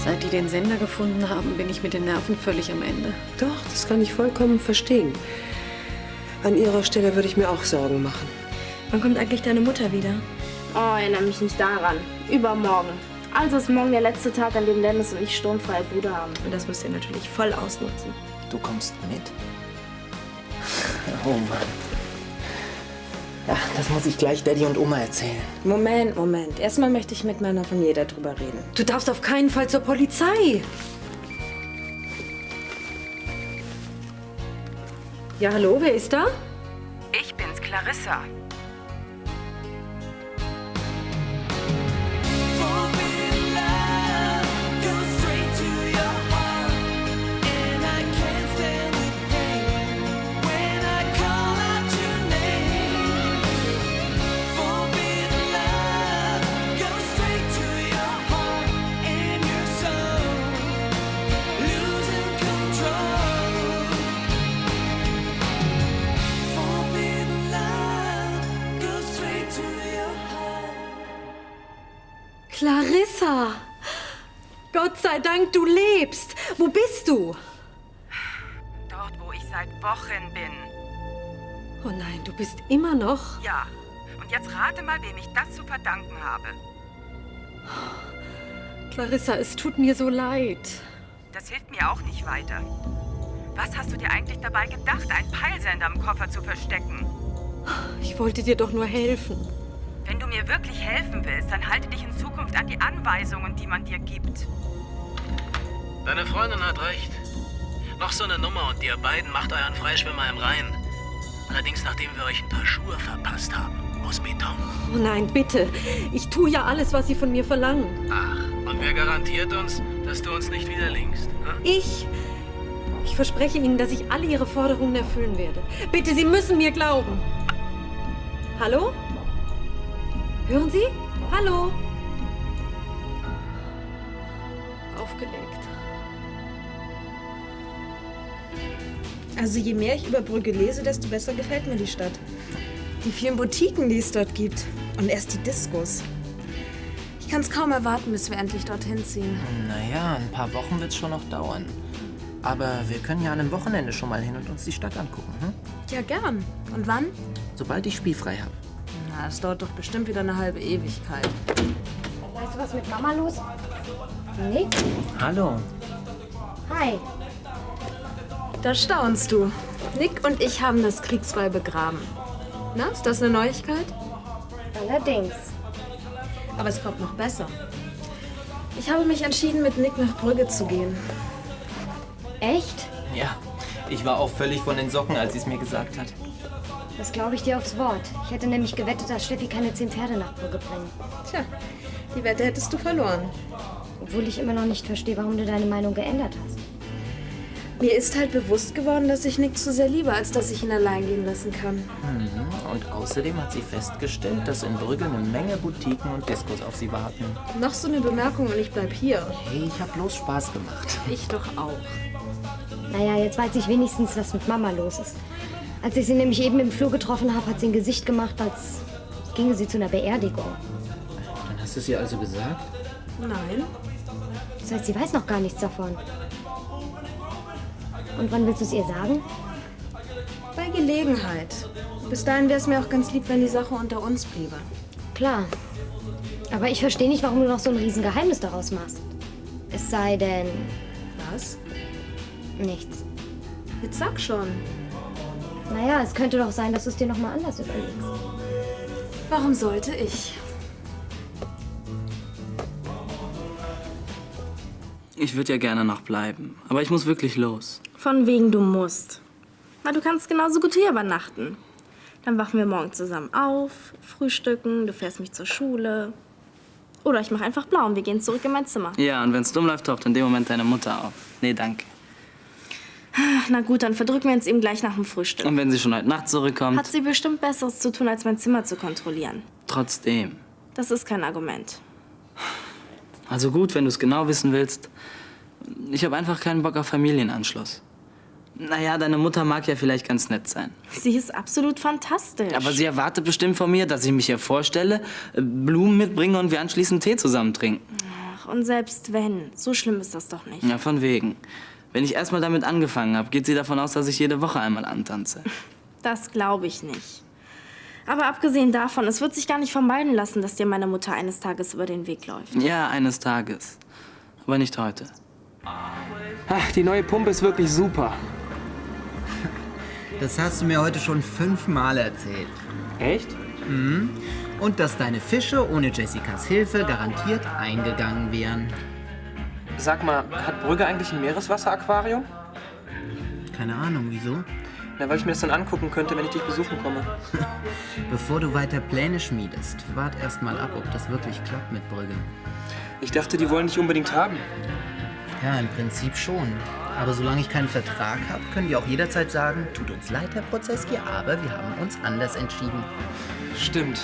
Seit die den Sender gefunden haben, bin ich mit den Nerven völlig am Ende. Doch, das kann ich vollkommen verstehen. An ihrer Stelle würde ich mir auch Sorgen machen. Wann kommt eigentlich deine Mutter wieder? Oh, erinnere mich nicht daran. Übermorgen. Also ist morgen der letzte Tag, an dem Dennis und ich sturmfreie Bude haben. Und das müsst ihr natürlich voll ausnutzen. Du kommst mit? Oh Mann. Ja, das muss ich gleich Daddy und Oma erzählen. Moment. Erstmal möchte ich mit meiner Familie darüber reden. Du darfst auf keinen Fall zur Polizei. Ja, hallo, wer ist da? Ich bin's, Clarissa. Clarissa! Gott sei Dank, du lebst! Wo bist du? Dort, wo ich seit Wochen bin. Oh nein, du bist immer noch... Ja. Und jetzt rate mal, wem ich das zu verdanken habe. Clarissa, es tut mir so leid. Das hilft mir auch nicht weiter. Was hast du dir eigentlich dabei gedacht, einen Peilsender im Koffer zu verstecken? Ich wollte dir doch nur helfen. Wenn du mir wirklich helfen willst, dann halte dich in Zukunft an die Anweisungen, die man dir gibt. Deine Freundin hat recht. Noch so eine Nummer und ihr beiden macht euren Freischwimmer im Rhein. Allerdings nachdem wir euch ein paar Schuhe verpasst haben. Aus Beton. Oh nein, bitte. Ich tue ja alles, was Sie von mir verlangen. Ach, und wer garantiert uns, dass du uns nicht widerlegst? Hm? Ich verspreche Ihnen, dass ich alle Ihre Forderungen erfüllen werde. Bitte, Sie müssen mir glauben. Hallo? Hören Sie? Hallo? Aufgelegt. Also je mehr ich über Brügge lese, desto besser gefällt mir die Stadt. Die vielen Boutiquen, die es dort gibt. Und erst die Diskos. Ich kann es kaum erwarten, bis wir endlich dorthin ziehen. Naja, ein paar Wochen wird's schon noch dauern. Aber wir können ja an einem Wochenende schon mal hin und uns die Stadt angucken, hm? Ja, gern. Und wann? Sobald ich spielfrei habe. Na, das dauert doch bestimmt wieder eine halbe Ewigkeit. Weißt du, was mit Mama los? Nick? Hallo. Hi. Da staunst du. Nick und ich haben das Kriegsbeil begraben. Na, ist das eine Neuigkeit? Allerdings. Aber es kommt noch besser. Ich habe mich entschieden, mit Nick nach Brügge zu gehen. Echt? Ja, ich war auch völlig von den Socken, als sie es mir gesagt hat. Das glaube ich dir aufs Wort. Ich hätte nämlich gewettet, dass Steffi keine 10 Pferde nach Brügge bringt. Tja, die Wette hättest du verloren. Obwohl ich immer noch nicht verstehe, warum du deine Meinung geändert hast. Mir ist halt bewusst geworden, dass ich Nick zu sehr liebe, als dass ich ihn allein gehen lassen kann. Und außerdem hat sie festgestellt, dass in Brügge eine Menge Boutiquen und Diskos auf sie warten. Noch so eine Bemerkung und ich bleib hier. Hey, ich hab bloß Spaß gemacht. Ich doch auch. Naja, jetzt weiß ich wenigstens, was mit Mama los ist. Als ich sie nämlich eben im Flur getroffen habe, hat sie ein Gesicht gemacht, als ginge sie zu einer Beerdigung. Dann hast du es ihr also gesagt? Nein. Das heißt, sie weiß noch gar nichts davon. Und wann willst du es ihr sagen? Bei Gelegenheit. Bis dahin wäre es mir auch ganz lieb, wenn die Sache unter uns bliebe. Klar. Aber ich verstehe nicht, warum du noch so ein Riesengeheimnis daraus machst. Es sei denn, Was? nichts. Jetzt sag schon. Naja, es könnte doch sein, dass du es dir noch mal anders überlegst. Warum sollte ich? Ich würde ja gerne noch bleiben, aber ich muss wirklich los. Von wegen du musst. Na, du kannst genauso gut hier übernachten. Dann wachen wir morgen zusammen auf, frühstücken, du fährst mich zur Schule. Oder ich mache einfach blau und wir gehen zurück in mein Zimmer. Ja, und wenn's dumm läuft, taucht in dem Moment deine Mutter auf. Nee, danke. Na gut, dann verdrücken wir uns eben gleich nach dem Frühstück. Und wenn sie schon heute Nacht zurückkommt? Hat sie bestimmt Besseres zu tun, als mein Zimmer zu kontrollieren. Trotzdem. Das ist kein Argument. Also gut, wenn du es genau wissen willst. Ich habe einfach keinen Bock auf Familienanschluss. Naja, deine Mutter mag ja vielleicht ganz nett sein. Sie ist absolut fantastisch. Aber sie erwartet bestimmt von mir, dass ich mich ihr vorstelle, Blumen mitbringe und wir anschließend Tee zusammen trinken. Ach, und selbst wenn, so schlimm ist das doch nicht. Ja, von wegen. Wenn ich erst mal damit angefangen habe, geht sie davon aus, dass ich jede Woche einmal antanze. Das glaube ich nicht. Aber abgesehen davon, es wird sich gar nicht vermeiden lassen, dass dir meine Mutter eines Tages über den Weg läuft. Ja, eines Tages. Aber nicht heute. Ach, die neue Pumpe ist wirklich super. Das hast du mir heute schon 5-mal erzählt. Echt? Mhm. Und dass deine Fische ohne Jessicas Hilfe garantiert eingegangen wären. Sag mal, hat Brügge eigentlich ein Meereswasseraquarium? Keine Ahnung, wieso? Na, weil ich mir das dann angucken könnte, wenn ich dich besuchen komme. Bevor du weiter Pläne schmiedest, wart erst mal ab, ob das wirklich klappt mit Brügge. Ich dachte, die wollen dich unbedingt haben. Ja, im Prinzip schon. Aber solange ich keinen Vertrag habe, können die auch jederzeit sagen, tut uns leid, Herr Prozeski, aber wir haben uns anders entschieden. Stimmt.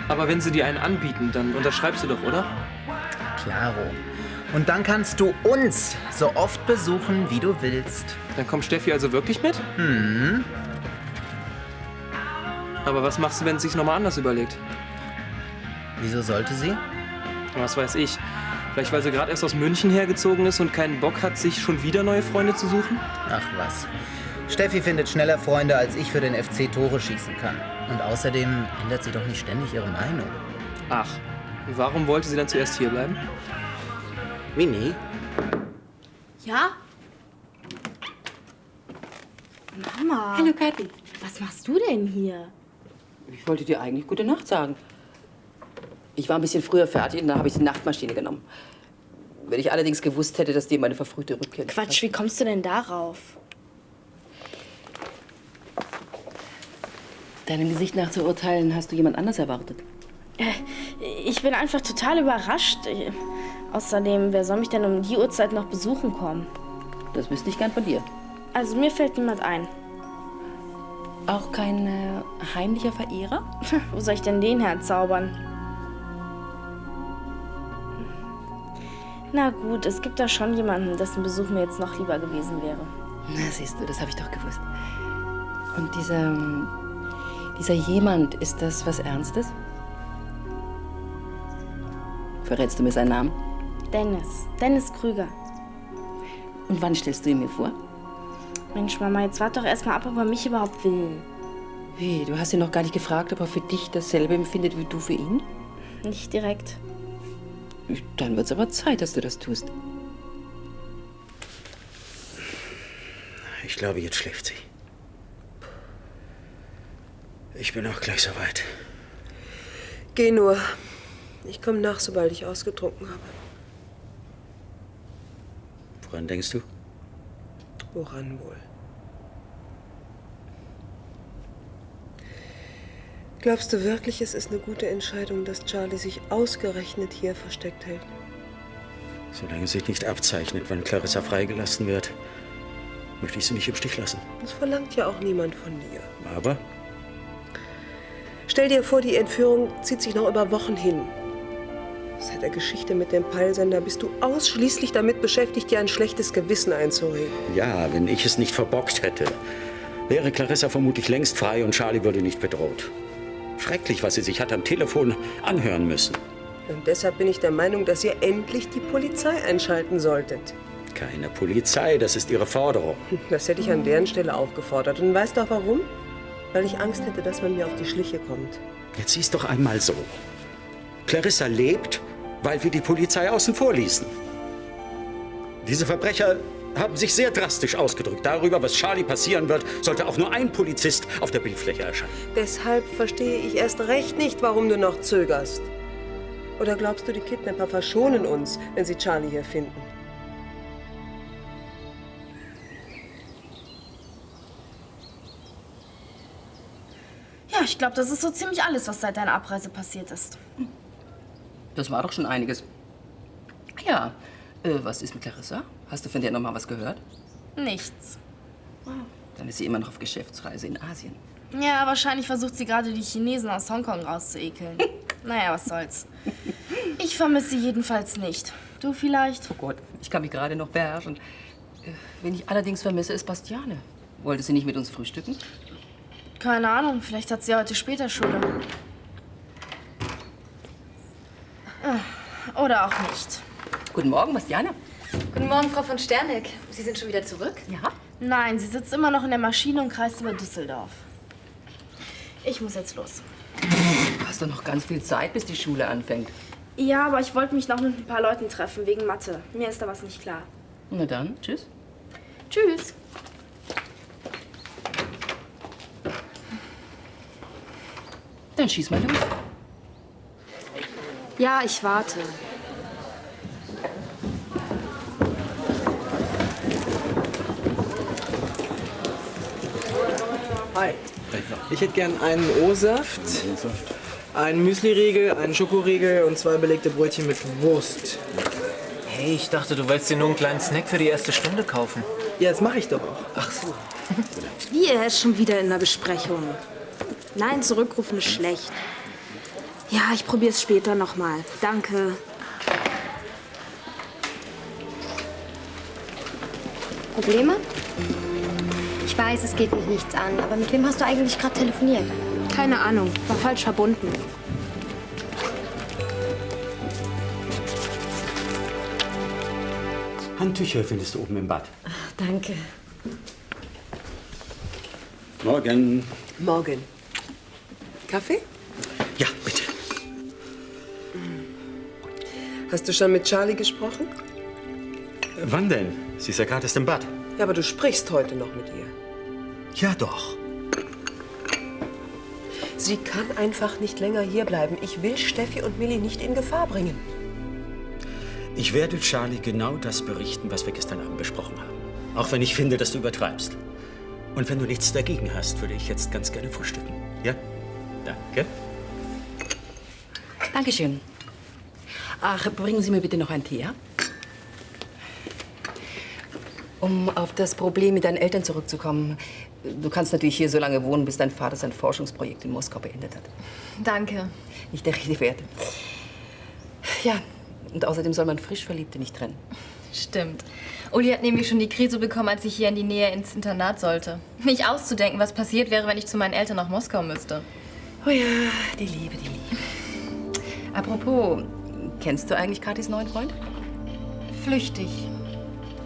Aber wenn sie dir einen anbieten, dann unterschreibst du doch, oder? Klaro. Und dann kannst du uns so oft besuchen, wie du willst. Dann kommt Steffi also wirklich mit? Mhm. Aber was machst du, wenn sie sich nochmal anders überlegt? Wieso sollte sie? Was weiß ich. Vielleicht, weil sie gerade erst aus München hergezogen ist und keinen Bock hat, sich schon wieder neue Freunde zu suchen? Ach was. Steffi findet schneller Freunde, als ich für den FC Tore schießen kann. Und außerdem ändert sie doch nicht ständig ihre Meinung. Ach, und warum wollte sie dann zuerst hier bleiben? Winnie? Ja? Mama. Hallo, Kathi. Was machst du denn hier? Ich wollte dir eigentlich gute Nacht sagen. Ich war ein bisschen früher fertig und dann habe ich die Nachtmaschine genommen. Wenn ich allerdings gewusst hätte, dass dir meine verfrühte Rückkehr... Quatsch, wie kommst du denn darauf? Deinem Gesicht nach zu urteilen, hast du jemand anders erwartet. Ich bin einfach total überrascht. Außerdem, wer soll mich denn um die Uhrzeit noch besuchen kommen? Das wüsste ich gern von dir. Also mir fällt niemand ein. Auch kein heimlicher Verehrer? Wo soll ich denn den herzaubern? Na gut, es gibt da schon jemanden, dessen Besuch mir jetzt noch lieber gewesen wäre. Na, siehst du, das habe ich doch gewusst. Und dieser jemand, ist das was Ernstes? Verrätst du mir seinen Namen? Dennis Krüger. Und wann stellst du ihn mir vor? Mensch, Mama, jetzt wart doch erstmal ab, ob er mich überhaupt will. Wie, du hast ihn noch gar nicht gefragt, ob er für dich dasselbe empfindet wie du für ihn? Nicht direkt. Dann wird's aber Zeit, dass du das tust. Ich glaube, jetzt schläft sie. Ich bin auch gleich soweit. Geh nur. Ich komme nach, sobald ich ausgetrunken habe. Woran denkst du? Woran wohl? Glaubst du wirklich, es ist eine gute Entscheidung, dass Charlie sich ausgerechnet hier versteckt hält? Solange sich nicht abzeichnet, wann Clarissa freigelassen wird, möchte ich sie nicht im Stich lassen. Das verlangt ja auch niemand von dir. Aber Stell dir vor, die Entführung zieht sich noch über Wochen hin. Seit der Geschichte mit dem Peilsender bist du ausschließlich damit beschäftigt, dir ein schlechtes Gewissen einzureden. ja, wenn ich es nicht verbockt hätte, wäre Clarissa vermutlich längst frei und Charlie würde nicht bedroht. Schrecklich, was sie sich hat am Telefon anhören müssen. Und deshalb bin ich der Meinung, dass ihr endlich die Polizei einschalten solltet. Keine Polizei, das ist ihre Forderung. Das hätte ich an deren Stelle auch gefordert. Und weißt du auch warum? Weil ich Angst hätte, dass man mir auf die Schliche kommt. Jetzt sieh's doch einmal so. Clarissa lebt, weil wir die Polizei außen vor ließen. Diese Verbrecher haben sich sehr drastisch ausgedrückt. Darüber, was Charlie passieren wird, sollte auch nur ein Polizist auf der Bildfläche erscheinen. Deshalb verstehe ich erst recht nicht, warum du noch zögerst. Oder glaubst du, die Kidnapper verschonen uns, wenn sie Charlie hier finden? Ja, ich glaube, das ist so ziemlich alles, was seit deiner Abreise passiert ist. Das war doch schon einiges. Ja, was ist mit Clarissa? Hast du von der noch mal was gehört? Nichts. Dann ist sie immer noch auf Geschäftsreise in Asien. Ja, wahrscheinlich versucht sie gerade, die Chinesen aus Hongkong rauszuekeln. Naja, was soll's. Ich vermisse sie jedenfalls nicht. Du vielleicht? Oh Gott, ich kann mich gerade noch beherrschen. Wen ich allerdings vermisse, ist Bastiane. Wollte sie nicht mit uns frühstücken? Keine Ahnung, vielleicht hat sie heute später Schule. Oder auch nicht. Guten Morgen, Bastiane. Guten Morgen, Frau von Sterneck. Sie sind schon wieder zurück? Ja. Nein, sie sitzt immer noch in der Maschine und kreist über Düsseldorf. Ich muss jetzt los. Du hast doch noch ganz viel Zeit, bis die Schule anfängt. Ja, aber ich wollte mich noch mit ein paar Leuten treffen, wegen Mathe. Mir ist da was nicht klar. Na dann, tschüss. Tschüss. Dann schieß mal los. Ja, ich warte. Hi. Ich hätte gern einen O-Saft, einen Müsli-Riegel, einen Schokoriegel und 2 belegte Brötchen mit Wurst. Hey, ich dachte, du wolltest dir nur einen kleinen Snack für die erste Stunde kaufen. Ja, das mache ich doch auch. Ach so. Wie, er ist schon wieder in der Besprechung. Nein, zurückrufen ist schlecht. Ja, ich probiere es später noch mal. Danke. Probleme? Ich weiß, es geht mich nichts an, aber mit wem hast du eigentlich gerade telefoniert? Keine Ahnung, war falsch verbunden. Handtücher findest du oben im Bad. Ach, danke. Morgen. Morgen. Kaffee? Ja, bitte. Hast du schon mit Charlie gesprochen? Wann denn? Sie ist ja gerade erst im Bad. Ja, aber du sprichst heute noch mit ihr. Ja, doch. Sie kann einfach nicht länger hierbleiben. Ich will Steffi und Millie nicht in Gefahr bringen. Ich werde Charlie genau das berichten, was wir gestern Abend besprochen haben. Auch wenn ich finde, dass du übertreibst. Und wenn du nichts dagegen hast, würde ich jetzt ganz gerne frühstücken. Ja? Danke. Dankeschön. Ach, bringen Sie mir bitte noch einen Tee, ja? Um auf das Problem mit deinen Eltern zurückzukommen. Du kannst natürlich hier so lange wohnen, bis dein Vater sein Forschungsprojekt in Moskau beendet hat. Danke. Nicht der Rede wert. Ja, und außerdem soll man Frischverliebte nicht trennen. Stimmt. Uli hat nämlich schon die Krise bekommen, als ich hier in die Nähe ins Internat sollte. Nicht auszudenken, was passiert wäre, wenn ich zu meinen Eltern nach Moskau müsste. Oh ja, die Liebe, die Liebe. Apropos, kennst du eigentlich Kathis neuen Freund? Flüchtig.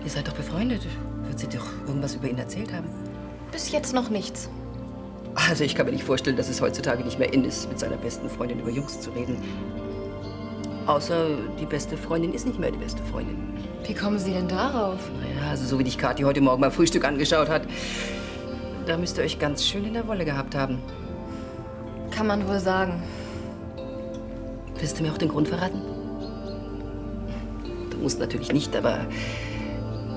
Ihr seid doch befreundet. Wird sie doch irgendwas über ihn erzählt haben? Bis jetzt noch nichts. Also ich kann mir nicht vorstellen, dass es heutzutage nicht mehr in ist, mit seiner besten Freundin über Jungs zu reden. Außer die beste Freundin ist nicht mehr die beste Freundin. Wie kommen Sie denn darauf? Naja, also so wie dich Kathi heute Morgen beim Frühstück angeschaut hat, da müsst ihr euch ganz schön in der Wolle gehabt haben. Kann man wohl sagen. Willst du mir auch den Grund verraten? Du musst natürlich nicht, aber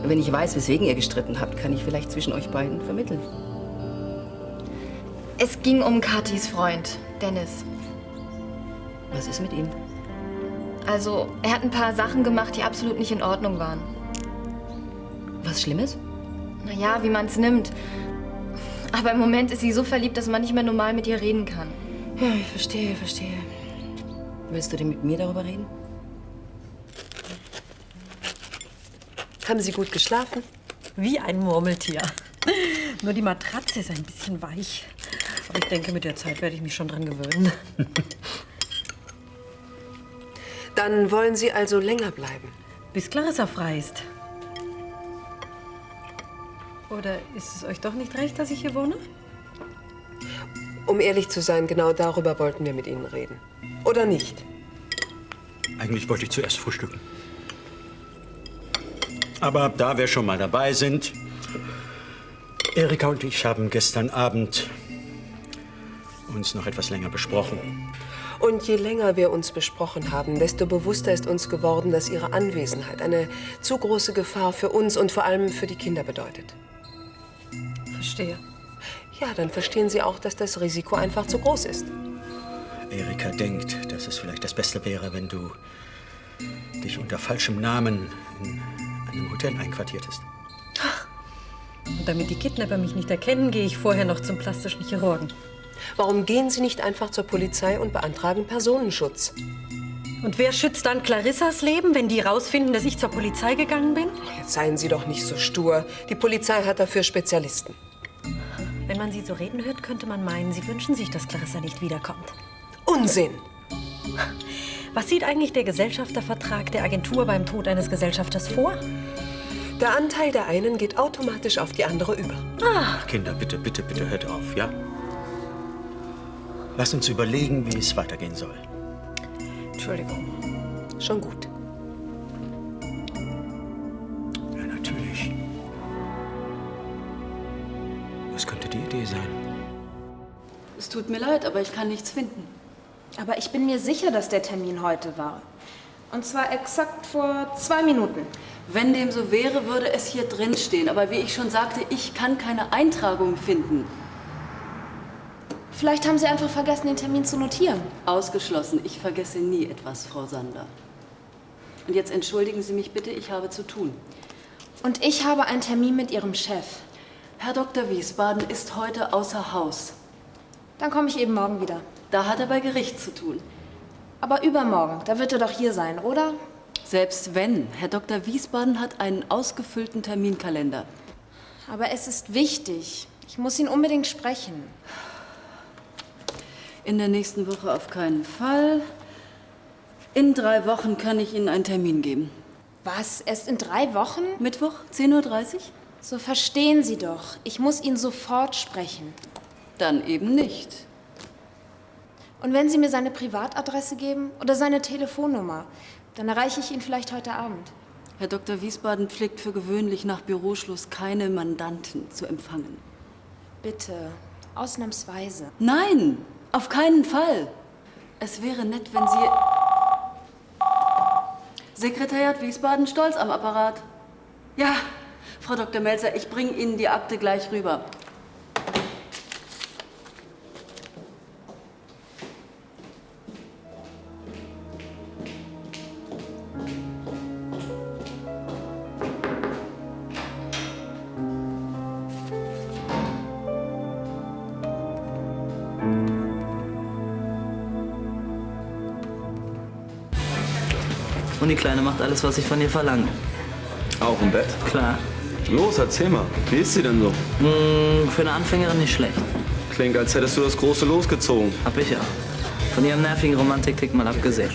wenn ich weiß, weswegen ihr gestritten habt, kann ich vielleicht zwischen euch beiden vermitteln. Es ging um Kathis Freund, Dennis. Was ist mit ihm? Also, er hat ein paar Sachen gemacht, die absolut nicht in Ordnung waren. Was Schlimmes? Naja, wie man es nimmt. Aber im Moment ist sie so verliebt, dass man nicht mehr normal mit ihr reden kann. Ja, ich verstehe, verstehe. Willst du denn mit mir darüber reden? Haben Sie gut geschlafen? Wie ein Murmeltier. Nur die Matratze ist ein bisschen weich. Aber ich denke, mit der Zeit werde ich mich schon dran gewöhnen. Dann wollen Sie also länger bleiben? Bis Clarissa frei ist. Oder ist es euch doch nicht recht, dass ich hier wohne? Um ehrlich zu sein, genau darüber wollten wir mit Ihnen reden. Oder nicht? Eigentlich wollte ich zuerst frühstücken. Aber da wir schon mal dabei sind, Erika und ich haben gestern Abend uns noch etwas länger besprochen. Und je länger wir uns besprochen haben, desto bewusster ist uns geworden, dass Ihre Anwesenheit eine zu große Gefahr für uns und vor allem für die Kinder bedeutet. Verstehe. Ja, dann verstehen Sie auch, dass das Risiko einfach zu groß ist. Erika denkt, dass es vielleicht das Beste wäre, wenn du dich unter falschem Namen in einem Hotel einquartiertest. Und damit die Kidnapper mich nicht erkennen, gehe ich vorher noch zum plastischen Chirurgen. Warum gehen Sie nicht einfach zur Polizei und beantragen Personenschutz? Und wer schützt dann Clarissas Leben, wenn die rausfinden, dass ich zur Polizei gegangen bin? Jetzt seien Sie doch nicht so stur. Die Polizei hat dafür Spezialisten. Wenn man Sie so reden hört, könnte man meinen, Sie wünschen sich, dass Clarissa nicht wiederkommt. Unsinn! Was sieht eigentlich der Gesellschaftervertrag der Agentur beim Tod eines Gesellschafters vor? Der Anteil der einen geht automatisch auf die andere über. Ach, Kinder, bitte, bitte, bitte hört auf, ja? Lasst uns überlegen, wie es weitergehen soll. Entschuldigung. Schon gut. Ja, natürlich. Was könnte die Idee sein? Es tut mir leid, aber ich kann nichts finden. Aber ich bin mir sicher, dass der Termin heute war. Und zwar exakt vor 2 Minuten. Wenn dem so wäre, würde es hier drin stehen. Aber wie ich schon sagte, ich kann keine Eintragung finden. Vielleicht haben Sie einfach vergessen, den Termin zu notieren. Ausgeschlossen. Ich vergesse nie etwas, Frau Sander. Und jetzt entschuldigen Sie mich bitte, ich habe zu tun. Und ich habe einen Termin mit Ihrem Chef. Herr Dr. Wiesbaden ist heute außer Haus. Dann komme ich eben morgen wieder. Da hat er bei Gericht zu tun. Aber übermorgen, da wird er doch hier sein, oder? Selbst wenn. Herr Dr. Wiesbaden hat einen ausgefüllten Terminkalender. Aber es ist wichtig. Ich muss ihn unbedingt sprechen. In der nächsten Woche auf keinen Fall. In 3 Wochen kann ich Ihnen einen Termin geben. Was? Erst in 3 Wochen? Mittwoch, 10:30 Uhr? So verstehen Sie doch. Ich muss ihn sofort sprechen. Dann eben nicht. Und wenn Sie mir seine Privatadresse geben oder seine Telefonnummer, dann erreiche ich ihn vielleicht heute Abend. Herr Dr. Wiesbaden pflegt für gewöhnlich nach Büroschluss keine Mandanten zu empfangen. Bitte, ausnahmsweise. Nein, auf keinen Fall. Es wäre nett, wenn Sie... Sekretariat Wiesbaden, Stolz am Apparat. Ja, Frau Dr. Melzer, ich bringe Ihnen die Akte gleich rüber. Und die Kleine macht alles, was ich von ihr verlange. Auch im Bett? Klar. Los, erzähl mal. Wie ist sie denn so? Für eine Anfängerin nicht schlecht. Klingt, als hättest du das große losgezogen. Hab ich auch. Von ihrem nervigen Romantik-Tick mal abgesehen.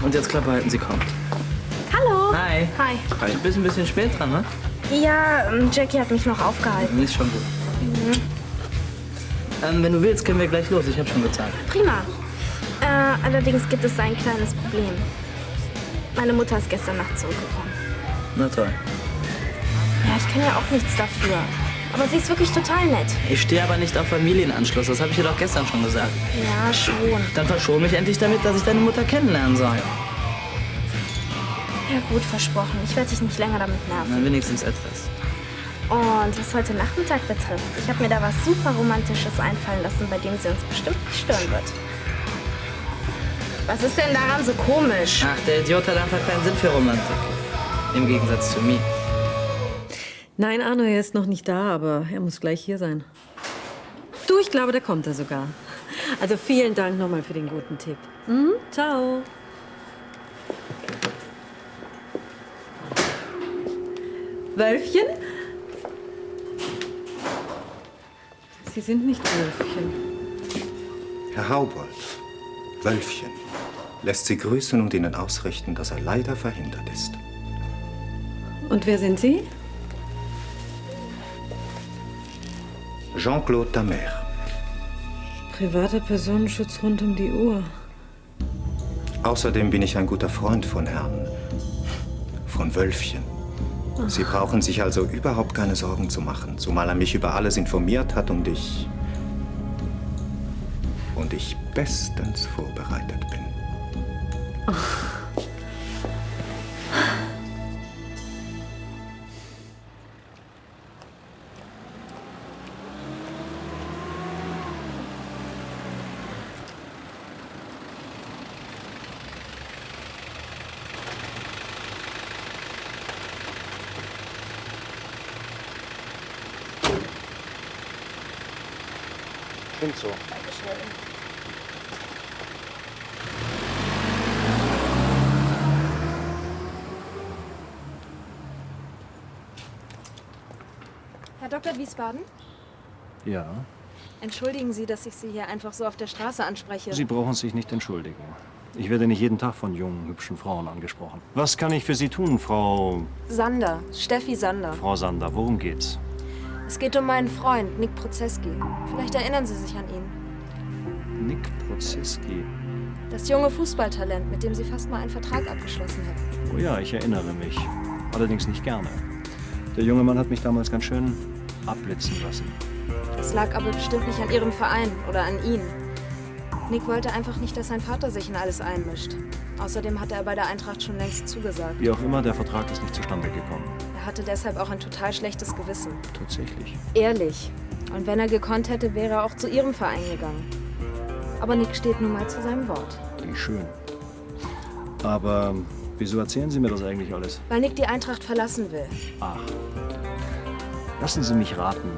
Und jetzt Klappe halten, sie kommt. Hallo. Hi. Hi. Du bist ein bisschen spät dran, ne? Ja, Jackie hat mich noch aufgehalten. Ist schon gut. Wenn du willst, können wir gleich los. Ich habe schon bezahlt. Prima. Allerdings gibt es ein kleines Problem. Meine Mutter ist gestern Nacht zurückgekommen. Na toll. Ja, ich kann ja auch nichts dafür. Aber sie ist wirklich total nett. Ich stehe aber nicht auf Familienanschluss. Das habe ich dir doch gestern schon gesagt. Ja, schon. Dann verschon mich endlich damit, dass ich deine Mutter kennenlernen soll. Ja gut, versprochen. Ich werde dich nicht länger damit nerven. Na, wenigstens etwas. Und was heute Nachmittag betrifft, ich habe mir da was super Romantisches einfallen lassen, bei dem sie uns bestimmt nicht stören wird. Was ist denn daran so komisch? Ach, der Idiot hat einfach keinen Sinn für Romantik. Im Gegensatz zu mir. Nein, Arno, er ist noch nicht da, aber er muss gleich hier sein. Du, ich glaube, da kommt er sogar. Also vielen Dank nochmal für den guten Tipp. Ciao. Wölfchen? Sie sind nicht Wölfchen. Herr Haubold, Wölfchen, lässt Sie grüßen und Ihnen ausrichten, dass er leider verhindert ist. Und wer sind Sie? Jean-Claude Damer. Privater Personenschutz rund um die Uhr. Außerdem bin ich ein guter Freund von Wölfchen. Sie brauchen sich also überhaupt keine Sorgen zu machen, zumal er mich über alles informiert hat und ich bestens vorbereitet bin. Stimmt so. Herr Dr. Wiesbaden? Ja. Entschuldigen Sie, dass ich Sie hier einfach so auf der Straße anspreche. Sie brauchen sich nicht entschuldigen. Ich werde nicht jeden Tag von jungen, hübschen Frauen angesprochen. Was kann ich für Sie tun, Frau... Sander, Steffi Sander. Frau Sander, worum geht's? Es geht um meinen Freund, Nick Prozeski. Vielleicht erinnern Sie sich an ihn. Nick Prozeski. Das junge Fußballtalent, mit dem Sie fast mal einen Vertrag abgeschlossen hätten. Oh ja, ich erinnere mich. Allerdings nicht gerne. Der junge Mann hat mich damals ganz schön abblitzen lassen. Das lag aber bestimmt nicht an Ihrem Verein oder an Ihnen. Nick wollte einfach nicht, dass sein Vater sich in alles einmischt. Außerdem hatte er bei der Eintracht schon längst zugesagt. Wie auch immer, der Vertrag ist nicht zustande gekommen. Er hatte deshalb auch ein total schlechtes Gewissen. Tatsächlich. Ehrlich. Und wenn er gekonnt hätte, wäre er auch zu Ihrem Verein gegangen. Aber Nick steht nun mal zu seinem Wort. Wie schön. Aber wieso erzählen Sie mir das eigentlich alles? Weil Nick die Eintracht verlassen will. Ach. Lassen Sie mich raten.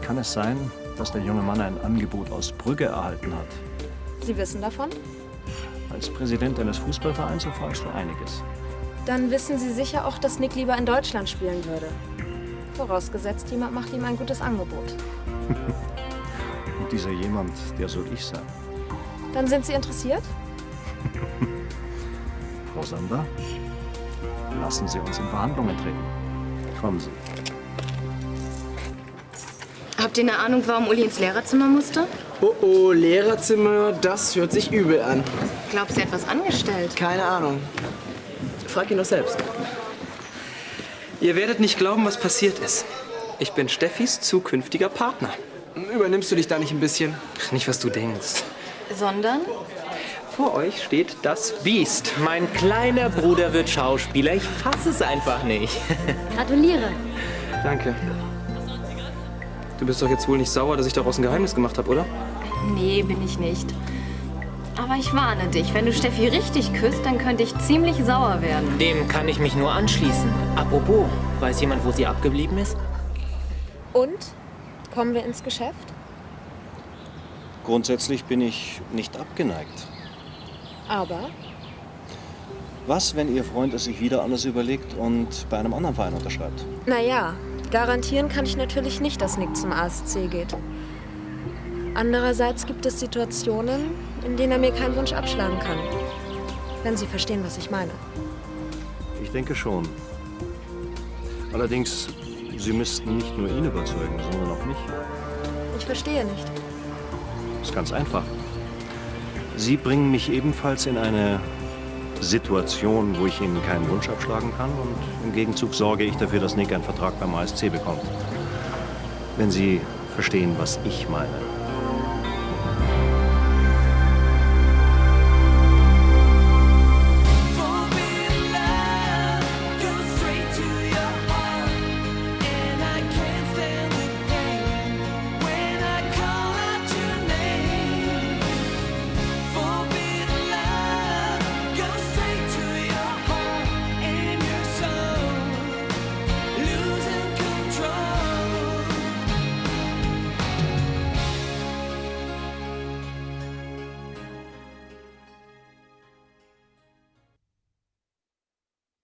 Kann es sein, dass der junge Mann ein Angebot aus Brügge erhalten hat? Sie wissen davon? Als Präsident eines Fußballvereins erfährst du einiges. Dann wissen Sie sicher auch, dass Nick lieber in Deutschland spielen würde. Vorausgesetzt, jemand macht ihm ein gutes Angebot. Und dieser jemand, der soll ich sein. Dann sind Sie interessiert? Frau Sander, lassen Sie uns in Verhandlungen treten. Kommen Sie. Habt ihr eine Ahnung, warum Uli ins Lehrerzimmer musste? Oh oh, Lehrerzimmer, das hört sich übel an. Glaubst du, er hat was angestellt? Keine Ahnung. Frag ihn doch selbst. Ihr werdet nicht glauben, was passiert ist. Ich bin Steffis zukünftiger Partner. Übernimmst du dich da nicht ein bisschen? Nicht, was du denkst. Sondern? Vor euch steht das Biest. Mein kleiner Bruder wird Schauspieler. Ich fasse es einfach nicht. Gratuliere. Danke. Du bist doch jetzt wohl nicht sauer, dass ich daraus ein Geheimnis gemacht habe, oder? Nee, bin ich nicht. Aber ich warne dich, wenn du Steffi richtig küsst, dann könnte ich ziemlich sauer werden. Dem kann ich mich nur anschließen. Apropos, weiß jemand, wo sie abgeblieben ist? Und? Kommen wir ins Geschäft? Grundsätzlich bin ich nicht abgeneigt. Aber? Was, wenn Ihr Freund es sich wieder anders überlegt und bei einem anderen Verein unterschreibt? Naja, garantieren kann ich natürlich nicht, dass Nick zum ASC geht. Andererseits gibt es Situationen, in denen er mir keinen Wunsch abschlagen kann. Wenn Sie verstehen, was ich meine. Ich denke schon. Allerdings, Sie müssten nicht nur ihn überzeugen, sondern auch mich. Ich verstehe nicht. Das ist ganz einfach. Sie bringen mich ebenfalls in eine Situation, wo ich Ihnen keinen Wunsch abschlagen kann, und im Gegenzug sorge ich dafür, dass Nick einen Vertrag beim ASC bekommt. Wenn Sie verstehen, was ich meine.